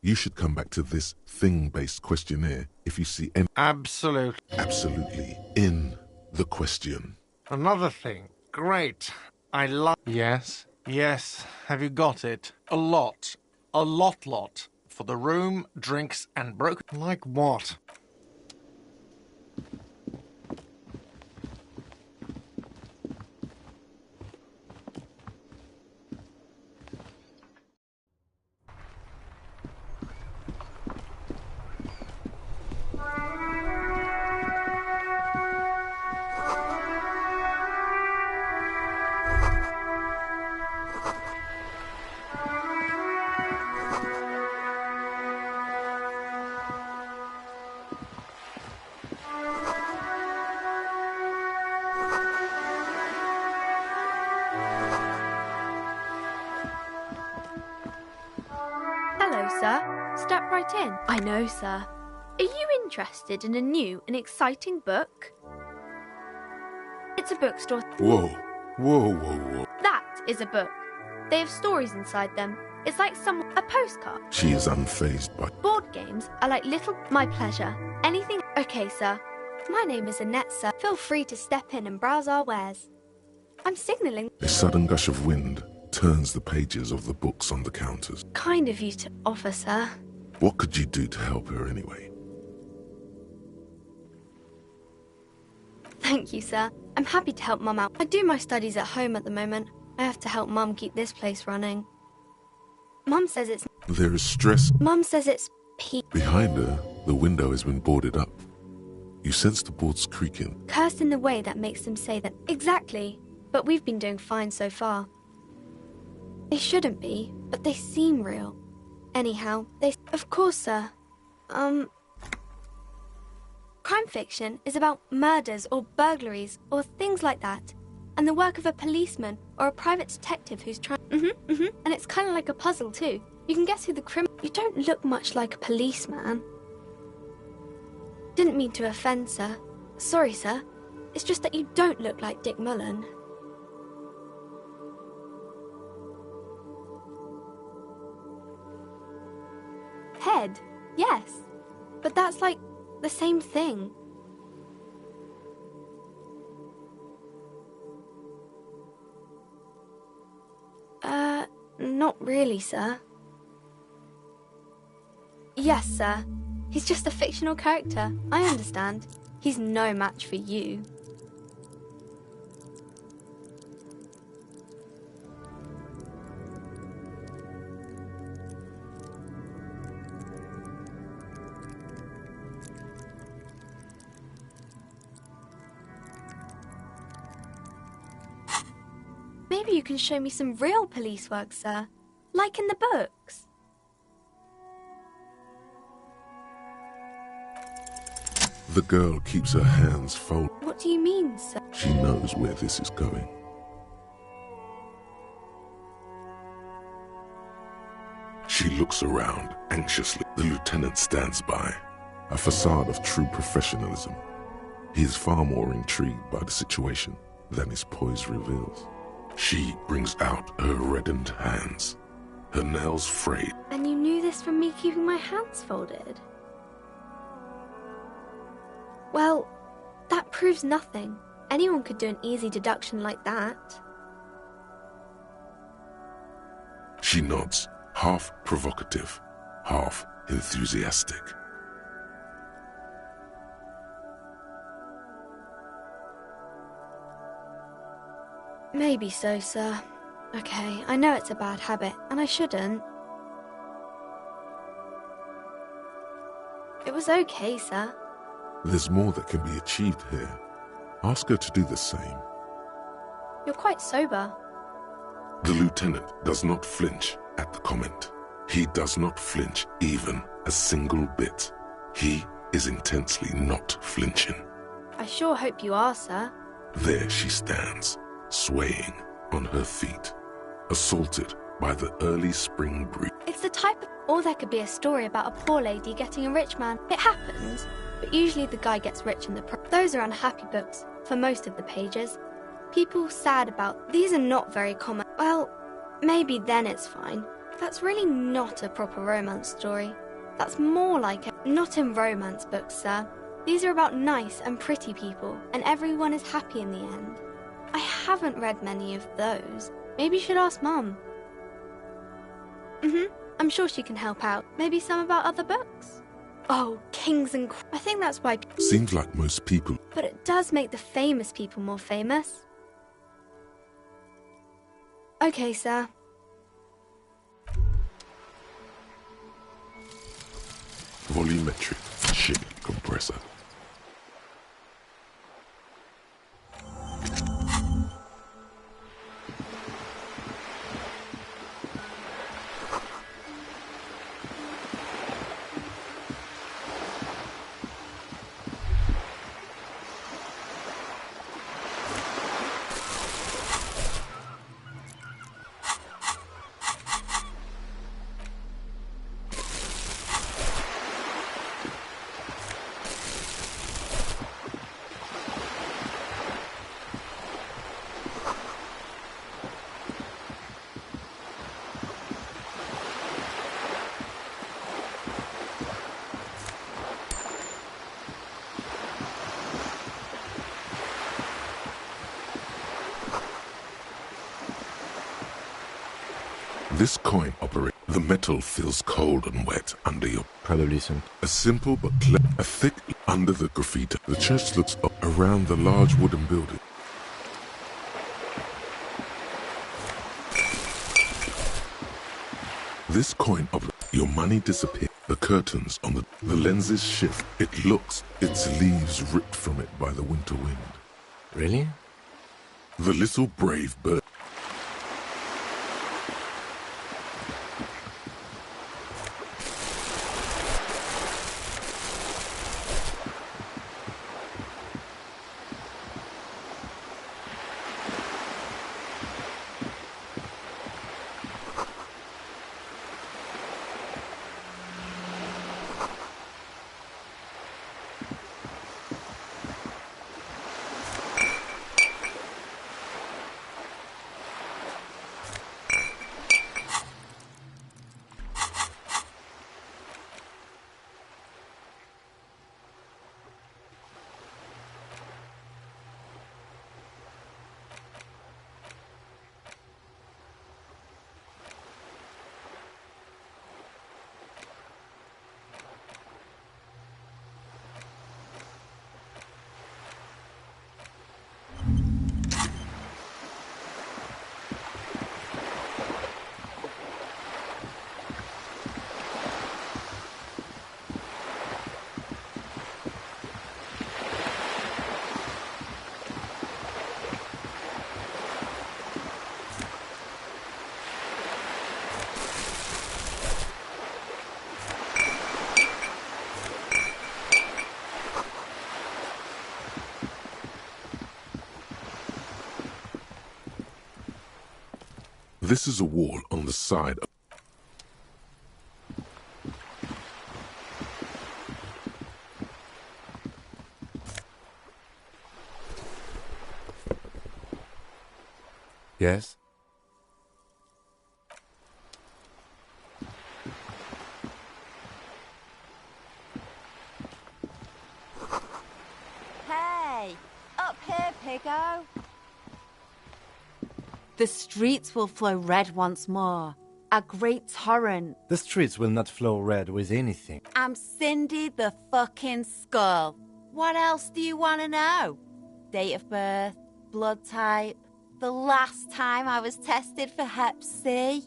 you should come back to this thing-based questionnaire if you see any... Absolutely. Absolutely. In the question. Another thing. Great. I love... Yes? Yes. Have you got it? A lot. A lot. For the room, drinks, and broken... Like what? Sir, step right in. I know, sir. Are you interested in a new and exciting book? It's a bookstore. Whoa. That is a book. They have stories inside them. It's like a postcard. She is unfazed by... Board games are like little... My pleasure. Anything... Okay, sir. My name is Annette, sir. Feel free to step in and browse our wares. I'm signalling... A sudden gush of wind turns the pages of the books on the counters. Kind of you to offer, sir. What could you do to help her anyway? Thank you, sir. I'm happy to help Mum out. I do my studies at home at the moment. I have to help Mum keep this place running. Mum says it's... There is stress. Mum says it's Behind her, the window has been boarded up. You sense the boards creaking. Cursed in the way that makes them say that. Exactly. But we've been doing fine so far. They shouldn't be, but they seem real. Anyhow, they... Of course, sir. Crime fiction is about murders or burglaries or things like that. And the work of a policeman or a private detective who's trying... And it's kind of like a puzzle, too. You can guess who the criminal... You don't look much like a policeman. Didn't mean to offend, sir. Sorry, sir. It's just that you don't look like Dick Mullen. Head, yes. But that's like the same thing. Not really, sir. Yes, sir. He's just a fictional character. I understand. He's no match for you. Maybe you can show me some real police work, sir. Like in the books. The girl keeps her hands folded. What do you mean, sir? She knows where this is going. She looks around anxiously. The lieutenant stands by, a facade of true professionalism. He is far more intrigued by the situation than his poise reveals. She brings out her reddened hands, her nails frayed. And you knew this from me keeping my hands folded? Well, that proves nothing. Anyone could do an easy deduction like that. She nods, half provocative, half enthusiastic. Maybe so, sir. Okay, I know it's a bad habit, and I shouldn't. It was okay, sir. There's more that can be achieved here. Ask her to do the same. You're quite sober. The lieutenant does not flinch at the comment. He does not flinch even a single bit. He is intensely not flinching. I sure hope you are, sir. There she stands, swaying on her feet, assaulted by the early spring breeze. It's the type of... Or there could be a story about a poor lady getting a rich man. It happens, but usually the guy gets rich in the Those are unhappy books, for most of the pages. People sad about... These are not very common. Well, maybe then it's fine. That's really not a proper romance story. That's more like a... Not in romance books, sir. These are about nice and pretty people, and everyone is happy in the end. I haven't read many of those. Maybe you should ask Mum. I'm sure she can help out. Maybe some about other books. Oh, kings and... I think that's why... Seems like most people... But it does make the famous people more famous. Okay, sir. Volumetric ship compressor. This coin operates. The metal feels cold and wet under your... Probably some. A simple but a thick under the graffiti. The church looks up around the large wooden building. This coin operates. Your money disappears. The curtains on the lenses shift. It looks, its leaves ripped from it by the winter wind. Really? The little brave bird. This is a wall on the side. Yes? Hey! Up here, Piggo! The streets will flow red once more. A great torrent. The streets will not flow red with anything. I'm Cindy the fucking Skull. What else do you want to know? Date of birth, blood type, the last time I was tested for Hep C.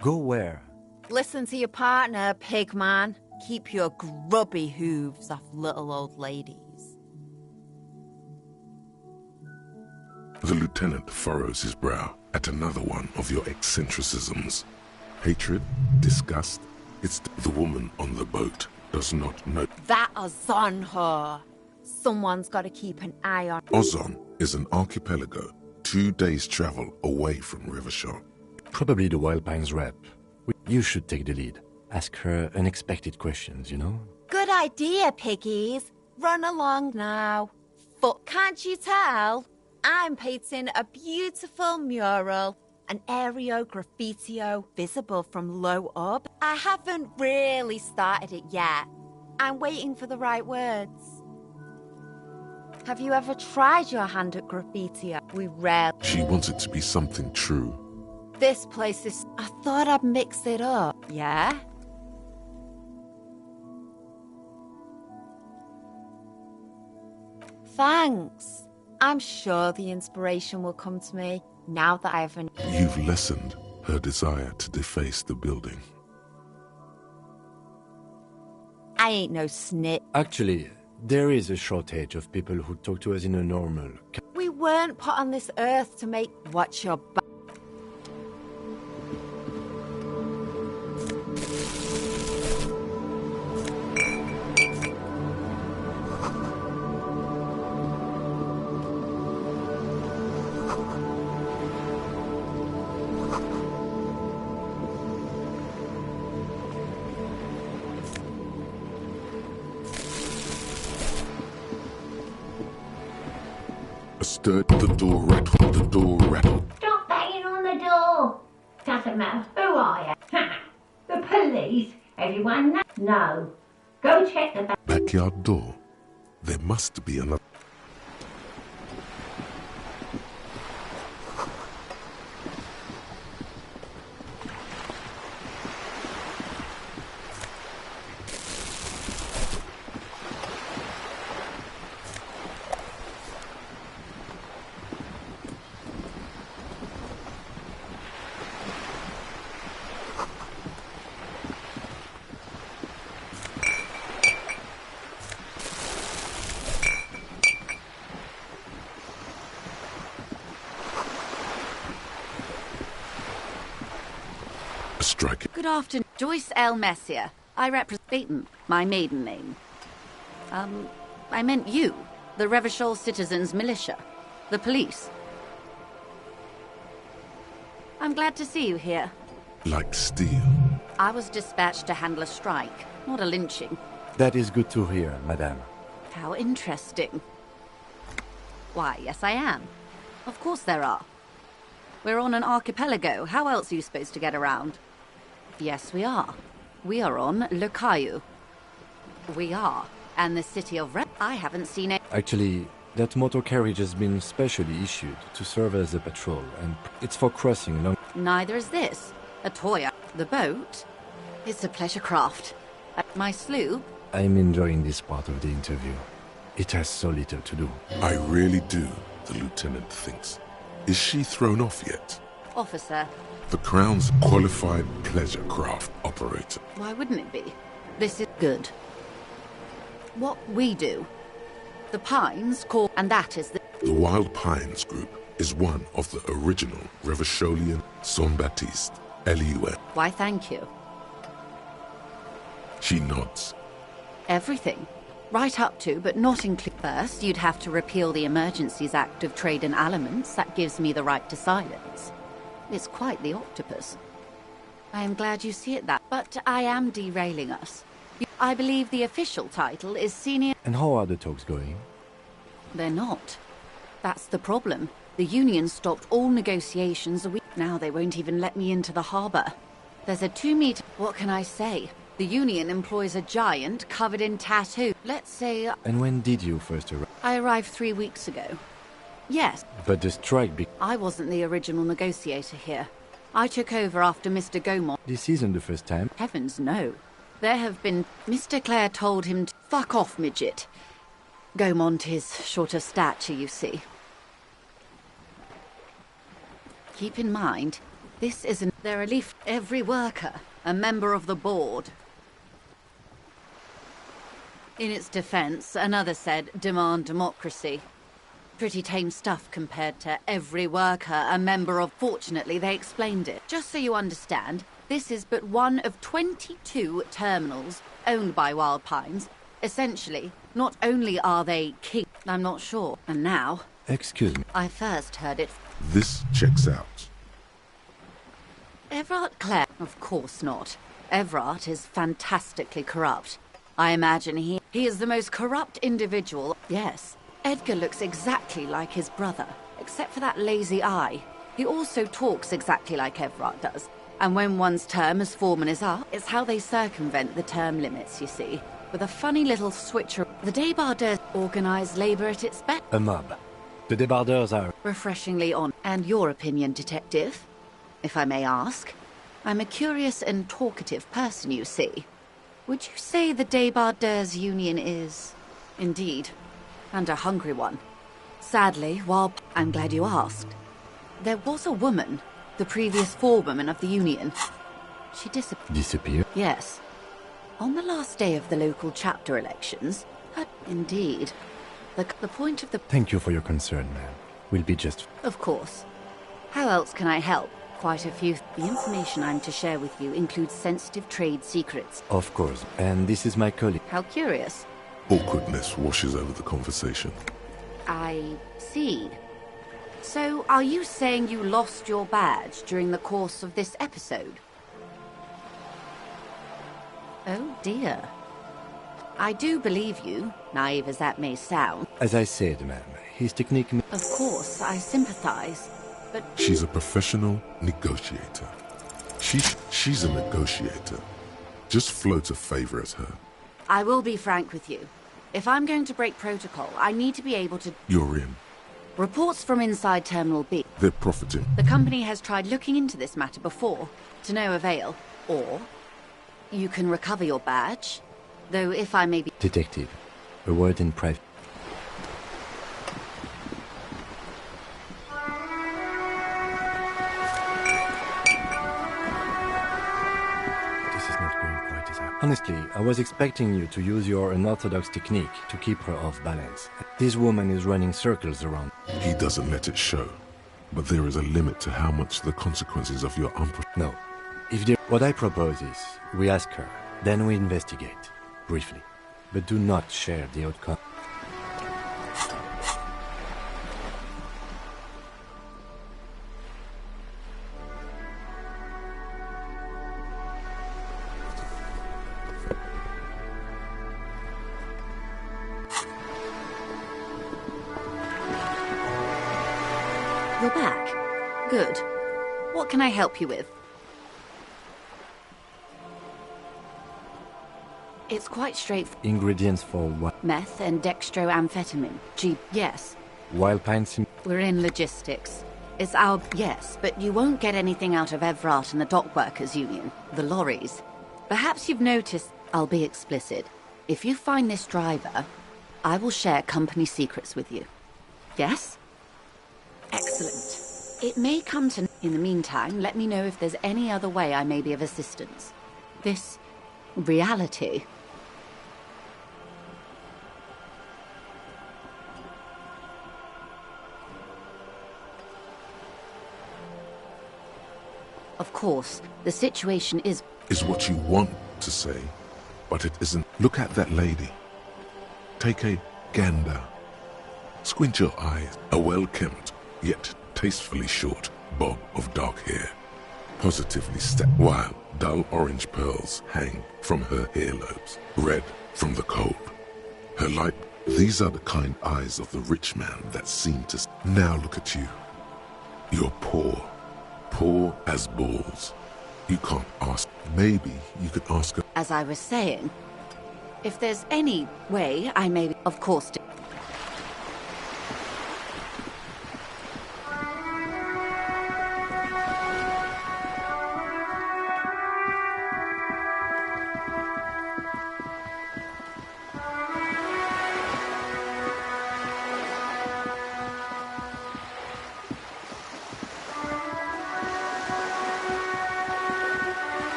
Go where? Listen to your partner, Pigman. Keep your grubby hooves off little old ladies. The lieutenant furrows his brow at another one of your eccentricisms. Hatred, disgust, it's the woman on the boat does not know. That Ozon whore. Someone's got to keep an eye on. Ozon is an archipelago 2 days' travel away from Rivershore. Probably the Wild Pines rep. You should take the lead. Ask her unexpected questions, you know? Good idea, piggies. Run along now. But can't you tell? I'm painting a beautiful mural, an aereo graffitio visible from low up. I haven't really started it yet. I'm waiting for the right words. Have you ever tried your hand at graffitio? We rarely. She wants it to be something true. This place is... I thought I'd mix it up, yeah? Thanks. I'm sure the inspiration will come to me now that I have an... You've lessened her desire to deface the building. I ain't no snit. Actually, there is a shortage of people who talk to us in a normal... We weren't put on this earth to make... Watch your back. Stirred the door rattled, the door rattled. Stop banging on the door! Doesn't matter who I am. The police? Everyone knows? No. Go check the Backyard door. There must be another. strike. Good afternoon. Joyce L. Messier. I represent Baton, my maiden name. I meant you, the Revachol Citizens Militia, the police. I'm glad to see you here. Like steel. I was dispatched to handle a strike, not a lynching. That is good to hear, madame. How interesting. Why, yes I am. Of course there are. We're on an archipelago. How else are you supposed to get around? Yes, we are. We are on Le Caillou. We are. And the city of I haven't seen it. Actually, that motor carriage has been specially issued to serve as a patrol, and it's for crossing long... Neither is this. A toy. The boat? It's a pleasure craft. My sloop? I'm enjoying this part of the interview. It has so little to do. I really do, the lieutenant thinks. Is she thrown off yet? Officer. The Crown's qualified pleasure craft operator. Why wouldn't it be? This is good. What we do. The Pines call, and that is the... The Wild Pines Group is one of the original Revacholian Saint-Baptiste, Elysium. Why, thank you. She nods. Everything. Right up to, but not include... First, you'd have to repeal the Emergencies Act of Trade in Aliments. That gives me the right to silence. It's quite the octopus. I am glad you see it that, but I am derailing us. I believe the official title is Senior... And how are the talks going? They're not. That's the problem. The Union stopped all negotiations a week. Now they won't even let me into the harbor. There's a 2-meter... What can I say? The Union employs a giant covered in tattoo. Let's say... And when did you first arrive? I arrived 3 weeks ago. Yes. But the strike I wasn't the original negotiator here. I took over after Mr. Gaumont. This isn't the first time. Heavens, no. There have been... Mr. Clare told him to... Fuck off, midget. Gaumont is short of stature, you see. Keep in mind, this isn't... There are every worker, a member of the board. In its defense, another said, demand democracy. Pretty tame stuff compared to every worker, a member of... Fortunately, they explained it. Just so you understand, this is but one of 22 terminals owned by Wild Pines. Essentially, not only are they king, I'm not sure. And now... Excuse me. I first heard it... This checks out. Everard Clare? Of course not. Everard is fantastically corrupt. I imagine he is the most corrupt individual. Yes. Edgar looks exactly like his brother, except for that lazy eye. He also talks exactly like Everard does. And when one's term as foreman is up, it's how they circumvent the term limits, you see. With a funny little switcher. The débardeurs organize labor at its best. A mob. The débardeurs are... Refreshingly on. And your opinion, detective? If I may ask. I'm a curious and talkative person, you see. Would you say the débardeurs union is... Indeed. And a hungry one. Sadly, while... I'm glad you asked. There was a woman, the previous forewoman of the union. She disappeared? Yes. On the last day of the local chapter elections. Indeed. The point of the... Thank you for your concern, ma'am. We'll be just... Of course. How else can I help? Quite a few... The information I'm to share with you includes sensitive trade secrets. Of course. And this is my colleague. How curious. Awkwardness washes over the conversation. I see. So, are you saying you lost your badge during the course of this episode? Oh dear. I do believe you, naive as that may sound. As I said, ma'am, his technique... Of course, I sympathize, but... She's a professional negotiator. She's a negotiator. Just float a favor at her. I will be frank with you. If I'm going to break protocol, I need to be able to... You're in. Reports from inside Terminal B. They're profiting. The company has tried looking into this matter before, to no avail. Or, you can recover your badge. Though if I may be... Detective, a word in private. Honestly, I was expecting you to use your unorthodox technique to keep her off balance. This woman is running circles around. He doesn't let it show. But there is a limit to how much the consequences of your No. What I propose is, we ask her, then we investigate, briefly. But do not share the outcome. You're back. Good. What can I help you with? It's quite straightforward. Ingredients for what? Meth and dextroamphetamine. Yes. Wild pine We're in logistics. It's our... Yes, but you won't get anything out of Evrat and the Dock Workers Union. The lorries. Perhaps you've noticed... I'll be explicit. If you find this driver, I will share company secrets with you. Yes? Excellent. It may come to... In the meantime, let me know if there's any other way I may be of assistance. This... reality... Of course, the situation is what you want to say, but it isn't. Look at that lady. Take a gander. Squint your eyes. A well-kempt, yet tastefully short bob of dark hair. Positively while dull orange pearls hang from her earlobes, red from the cold. Her light... These are the kind eyes of the rich man that seem to... Now look at you. You're poor. Poor as balls. You can't ask. Maybe you could ask her. As I was saying, if there's any way I may... Of course...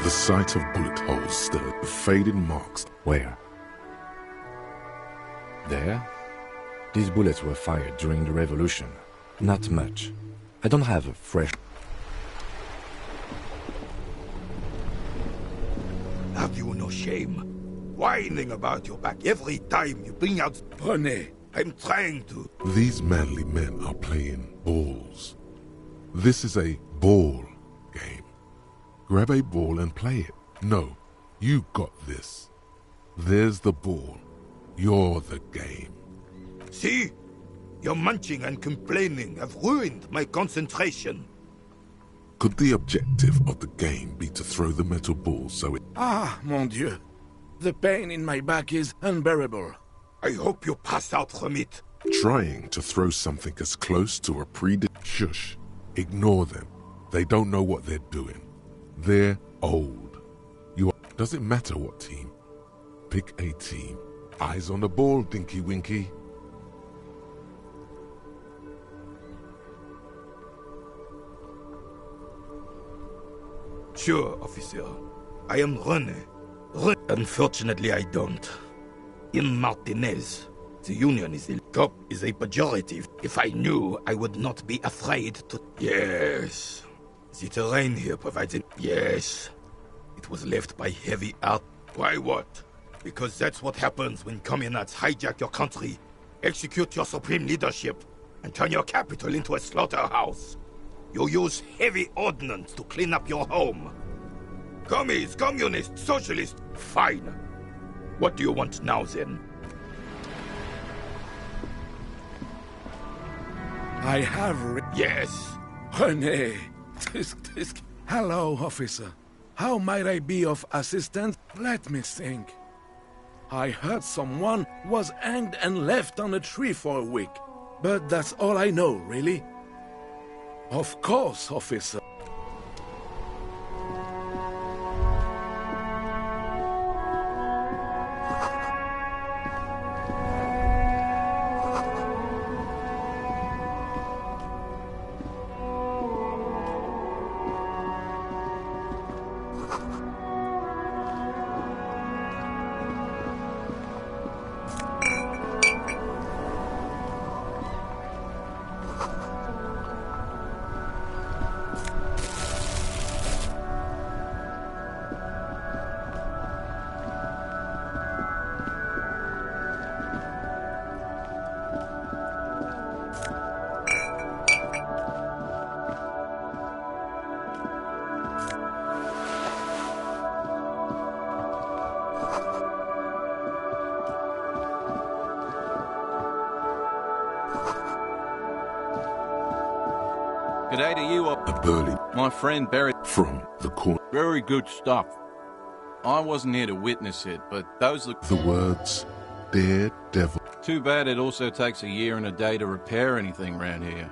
The sight of bullet holes stirred the faded marks. Where? There? These bullets were fired during the revolution. Not much. I don't have a fresh... Have you no shame? Whining about your back every time you bring out... René, I'm trying to... These manly men are playing balls. This is a ball game. Grab a ball and play it. No, you got this. There's the ball. You're the game. See? Your munching and complaining have ruined my concentration. Could the objective of the game be to throw the metal ball so it... Ah, mon Dieu. The pain in my back is unbearable. I hope you pass out from it. Trying to throw something as close to a Shush. Ignore them. They don't know what they're doing. They're old. Doesn't matter what team. Pick a team. Eyes on the ball, Dinky Winky. Sure, officer. I am René. Unfortunately, I don't. In Martinez, the union is a cop is a pejorative. If I knew, I would not be afraid to... Yes. The terrain here provides it. Yes. It was left by heavy art. Why what? Because that's what happens when communards hijack your country, execute your supreme leadership, and turn your capital into a slaughterhouse. You use heavy ordnance to clean up your home. Commies, communists, socialists, fine. What do you want now, then? I have... Yes. René. Hello, officer. How might I be of assistance? Let me think. I heard someone was hanged and left on a tree for a week. But that's all I know, really. Of course, officer. G'day to you. A burly My friend buried from the corner. very good stuff. I wasn't here to witness it, but those look... The words, daredevil. Too bad it also takes a year and a day to repair anything around here.